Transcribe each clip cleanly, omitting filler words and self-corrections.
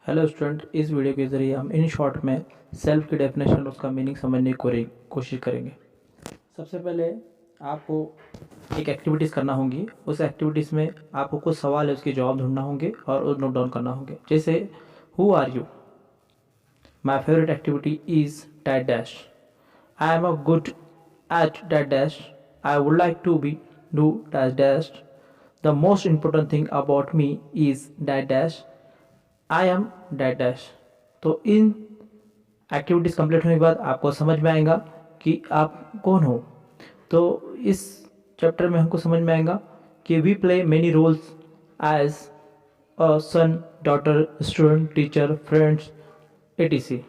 Hello student, इस video के ज़रिए हम इन शॉर्ट में सेल्फ की डेफिनेशन, उसका मीनिंग समझने की कोशिश करेंगे। सबसे पहले आपको एक एक्टिविटीज़ करना होंगी। उस एक्टिविटीज़ में आपको कुछ सवाल है, उसके जवाब ढूंढना होंगे और उस नोट डाउन करना होंगे। जैसे who are you, my favourite activity is that dash, I am a good at that dash, I would like to be do dash dash, the most important thing about me is that dash, I am that dash. तो इन activities complete होने के बाद आपको समझ में आएगा कि आप कौन हो। तो इस चैप्टर में हमको समझ में आएगा कि we play many roles as a son, daughter, student, teacher, friends, etc.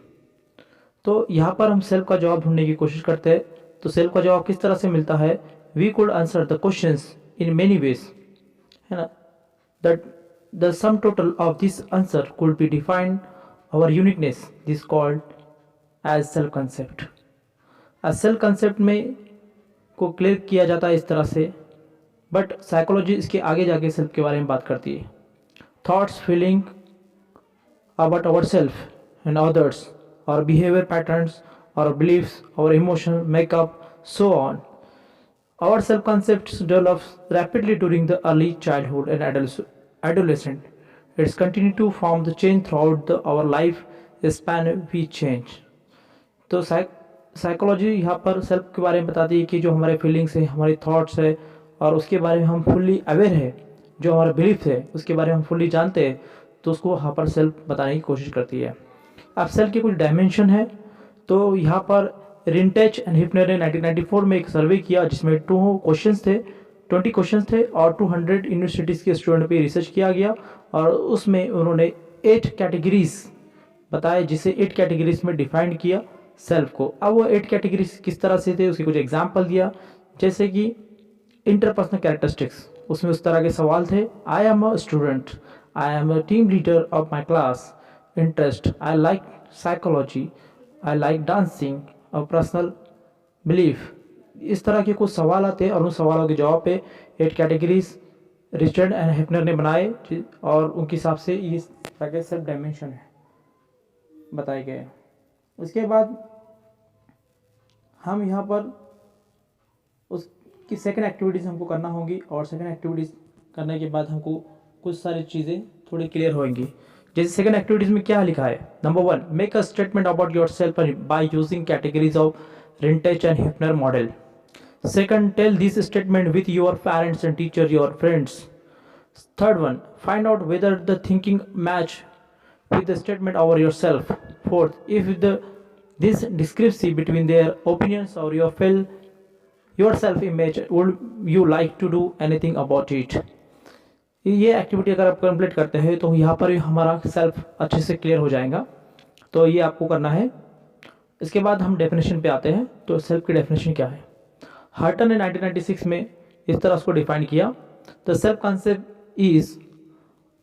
तो यहाँ पर हम सेल्फ का जवाब ढूंढने की कोशिश करते हैं। तो सेल्फ का जवाब किस तरह से मिलता है? We could answer the questions in many ways, है ना। That the sum total of this answer could be defined our uniqueness, this called as self concept। Self concept में को क्लियर किया जाता है इस तरह से, बट साइकोलॉजी इसके आगे जाके सेल्फ के बारे में बात करती है। Thoughts, feeling about our self and others, और बिहेवियर पैटर्न्स और बिलीव्स, और emotion, makeup, so on. Our self-concepts develops rapidly during the early childhood and adolescent. It's continue to form the change throughout our life span we change। तो psychology यहाँ पर self के बारे में बताती है कि जो हमारे फीलिंग्स है, हमारी थॉट्स है, और उसके बारे में हम फुल्ली अवेयर है, जो हमारा बिलीफ है उसके बारे में हम फुल्ली जानते हैं, तो उसको यहाँ पर सेल्फ बताने की कोशिश करती है। अब सेल्फ के कुछ डायमेंशन है। तो यहाँ पर रिंटेच एंड हिफनर ने 1994 में एक सर्वे किया जिसमें 20 क्वेश्चंस थे और 200 यूनिवर्सिटीज़ के स्टूडेंट पे रिसर्च किया गया, और उसमें उन्होंने 8 कैटेगरीज बताए, जिसे 8 कैटेगरीज में डिफाइन किया सेल्फ को। अब वो 8 कैटेगरीज किस तरह से थे उसके कुछ एग्जाम्पल दिया, जैसे कि इंटरपर्सनल कैरेक्टरिस्टिक्स, उसमें उस तरह के सवाल थे। आई am a student, I am a team leader of my class, interest, I like psychology, I like dancing, और पर्सनल बिलीफ। इस तरह के कुछ सवाल आते हैं और उन सवालों के जवाब पे 8 कैटेगरीज रिचर्ड एंड हेफनर ने बनाए, और उनके हिसाब से ये सेल्फ डायमेंशन है बताए गए। उसके बाद हम यहाँ पर उसकी सेकंड एक्टिविटीज़ हमको करना होगी, और सेकंड एक्टिविटीज़ करने के बाद हमको कुछ सारी चीज़ें थोड़ी क्लियर होंगी। जैसे सेकंड एक्टिविटीज़ में क्या लिखा है? Number 1, make a statement about yourself by using categories of Rentsch and Heffner model. Second, tell this statement with your parents and teacher, your friends. Third one, find out whether the thinking match with the statement over yourself. Fourth, if this discrepancy between their opinions or your self image, would you like to do anything about it? ये activity अगर आप complete करते हैं तो यहाँ पर हमारा self अच्छे से क्लियर हो जाएगा। तो ये आपको करना है। इसके बाद हम डेफिनेशन पे आते हैं। तो सेल्फ की डेफिनेशन क्या है? हार्टन ने 1996 में इस तरह उसको डिफाइन किया। The self concept is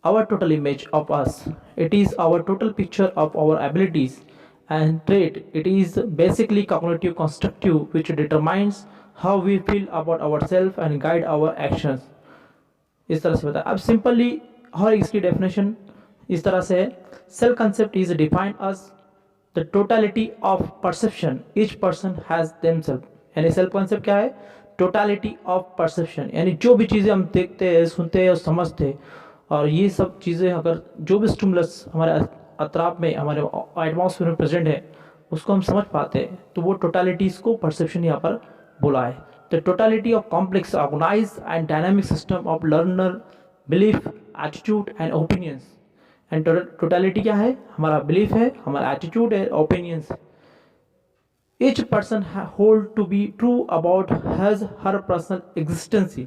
our total image of us, it is our total picture of our abilities and trait, it is basically cognitive constructive which determines how we feel about our self and guide our actions. इस तरह से बताया। अब simply और इसकी definition इस तरह से है। Self concept is defined as the totality of perception each person has themselves. यानी सेल्फ कॉन्सेप्ट क्या है? टोटलिटी ऑफ परसेप्शन, यानी जो भी चीज़ें हम देखते हैं, सुनते हैं और समझते हैं, और ये सब चीज़ें अगर जो भी स्टिमुलस हमारे अतराफ में, हमारे एटमॉस्फेयर में प्रेजेंट है, उसको हम समझ पाते हैं, तो वो टोटलिटीज़ को परसेप्शन यहाँ पर बोला है। The totality of complex organize and dynamic system of learner belief, attitude and opinions. And totality क्या है? हमारा बिलीफ है, हमारा एटीट्यूड है, opinions. Each person hold to be true about his her personal existence।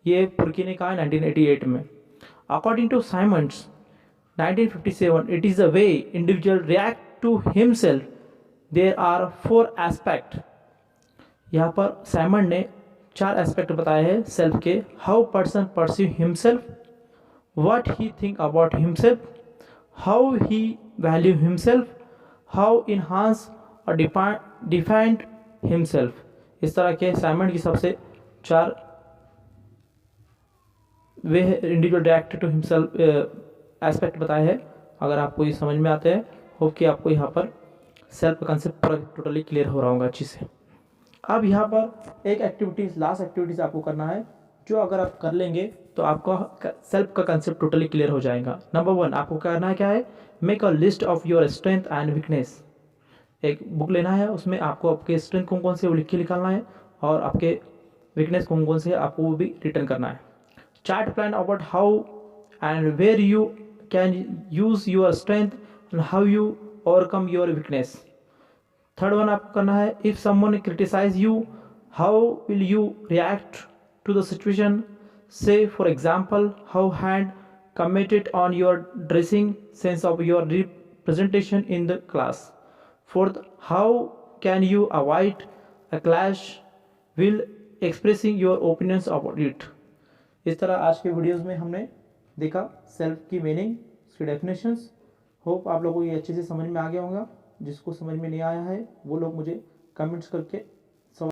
ये पुर्की ने कहा 1988 में। According to Simons 1957, it is the way individual react to himself। There are 4 aspects। यहाँ पर साइमन ने 4 एस्पेक्ट बताए हैं सेल्फ के। How person perceive himself, what he think about himself, how he value himself, how enhance और defined himself. इस तरह के साइमन की सबसे 4 way individual react to himself aspect बताए हैं। अगर आपको ये समझ में आते हैं, होप कि आपको यहाँ पर सेल्फ का कंसेप्ट पूरा टोटली क्लियर हो रहा होगा अच्छी से। अब यहाँ पर एक एक्टिविटीज़, लास्ट एक्टिविटीज़ आपको करना है, जो अगर आप कर लेंगे तो आपका सेल्फ का कंसेप्ट टोटली क्लियर हो जाएगा। नंबर 1 आपको करना है क्या है, make a list of your strength and weakness. एक बुक लेना है, उसमें आपको आपके स्ट्रेंथ कौन कौन से वो लिख के निकालना है और आपके वीकनेस कौन कौन से आपको वो भी रिटर्न करना है। Chart plan about how and where you can use your strength and how you overcome your weakness. Third one आपको करना है, if someone criticise you how will you react to the situation, say for example how hand committed on your dressing sense of your representation in the class. Fourth, how can you avoid a clash will expressing your opinions about it. इस तरह आज के videos में हमने देखा self की meaning, उसकी definitions. Hope आप लोगों को ये अच्छे से समझ में आ गया होगा। जिसको समझ में नहीं आया है वो लोग मुझे कमेंट्स करके